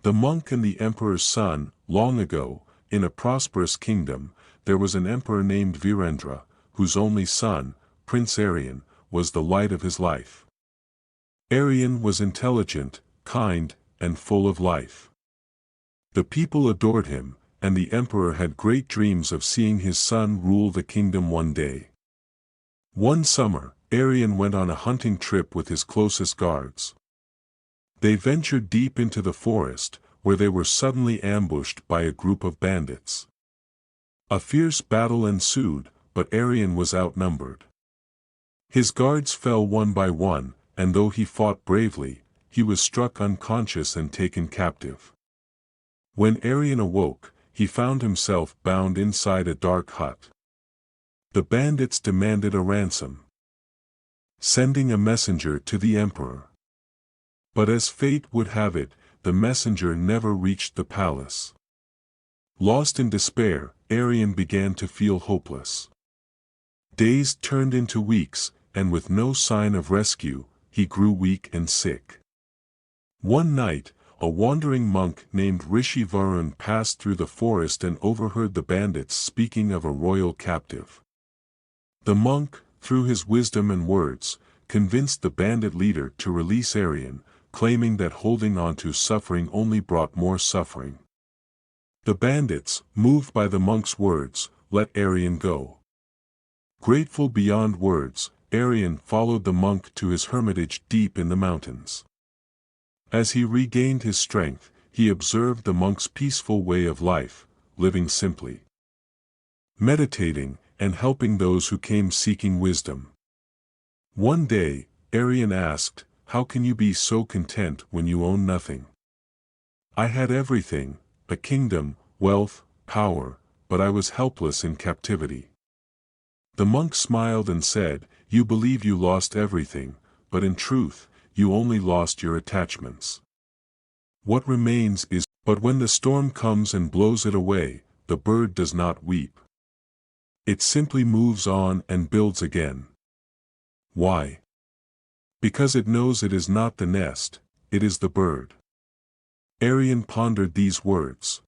The monk and the emperor's son. Long ago, in a prosperous kingdom, there was an emperor named Virendra, whose only son, Prince Aryan, was the light of his life. Aryan was intelligent, kind, and full of life. The people adored him, and the emperor had great dreams of seeing his son rule the kingdom one day. One summer, Aryan went on a hunting trip with his closest guards. They ventured deep into the forest, where they were suddenly ambushed by a group of bandits. A fierce battle ensued, but Aryan was outnumbered. His guards fell one by one, and though he fought bravely, he was struck unconscious and taken captive. When Aryan awoke, he found himself bound inside a dark hut. The bandits demanded a ransom, sending a messenger to the emperor. But as fate would have it, the messenger never reached the palace. Lost in despair, Aryan began to feel hopeless. Days turned into weeks, and with no sign of rescue, he grew weak and sick. One night, a wandering monk named Rishi Varun passed through the forest and overheard the bandits speaking of a royal captive. The monk, through his wisdom and words, convinced the bandit leader to release Aryan, claiming that holding on to suffering only brought more suffering. The bandits, moved by the monk's words, let Aryan go. Grateful beyond words, Aryan followed the monk to his hermitage deep in the mountains. As he regained his strength, he observed the monk's peaceful way of life, living simply, meditating, and helping those who came seeking wisdom. One day, Aryan asked, "How can you be so content when you own nothing? I had everything, a kingdom, wealth, power, but I was helpless in captivity." The monk smiled and said, "You believe you lost everything, but in truth, you only lost your attachments. What remains is, but when the storm comes and blows it away, the bird does not weep. It simply moves on and builds again. Why? Because it knows it is not the nest, it is the bird." Aryan pondered these words.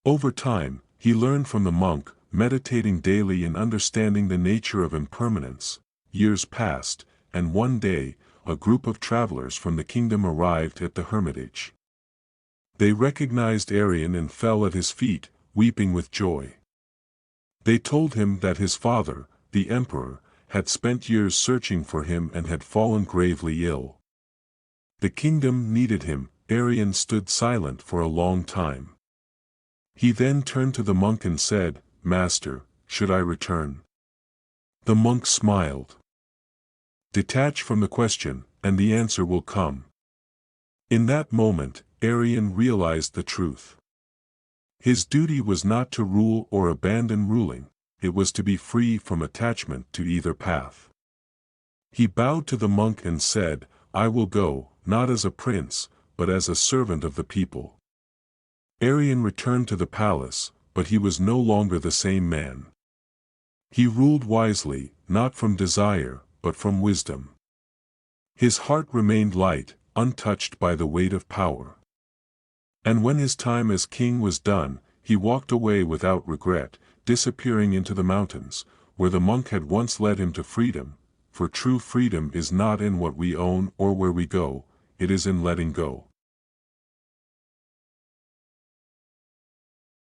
Over time, he learned from the monk, meditating daily and understanding the nature of impermanence. Years passed, and one day, a group of travelers from the kingdom arrived at the hermitage. They recognized Aryan and fell at his feet, weeping with joy. They told him that his father, the emperor, had spent years searching for him and had fallen gravely ill. The kingdom needed him. Aryan stood silent for a long time. He then turned to the monk and said, "Master, should I return?" The monk smiled. "Detach from the question, and the answer will come." In that moment, Aryan realized the truth. His duty was not to rule or abandon ruling, it was to be free from attachment to either path. He bowed to the monk and said, "I will go, not as a prince, but as a servant of the people." Aryan returned to the palace, but he was no longer the same man. He ruled wisely, not from desire, but from wisdom. His heart remained light, untouched by the weight of power. And when his time as king was done, he walked away without regret, disappearing into the mountains, where the monk had once led him to freedom, for true freedom is not in what we own or where we go, it is in letting go.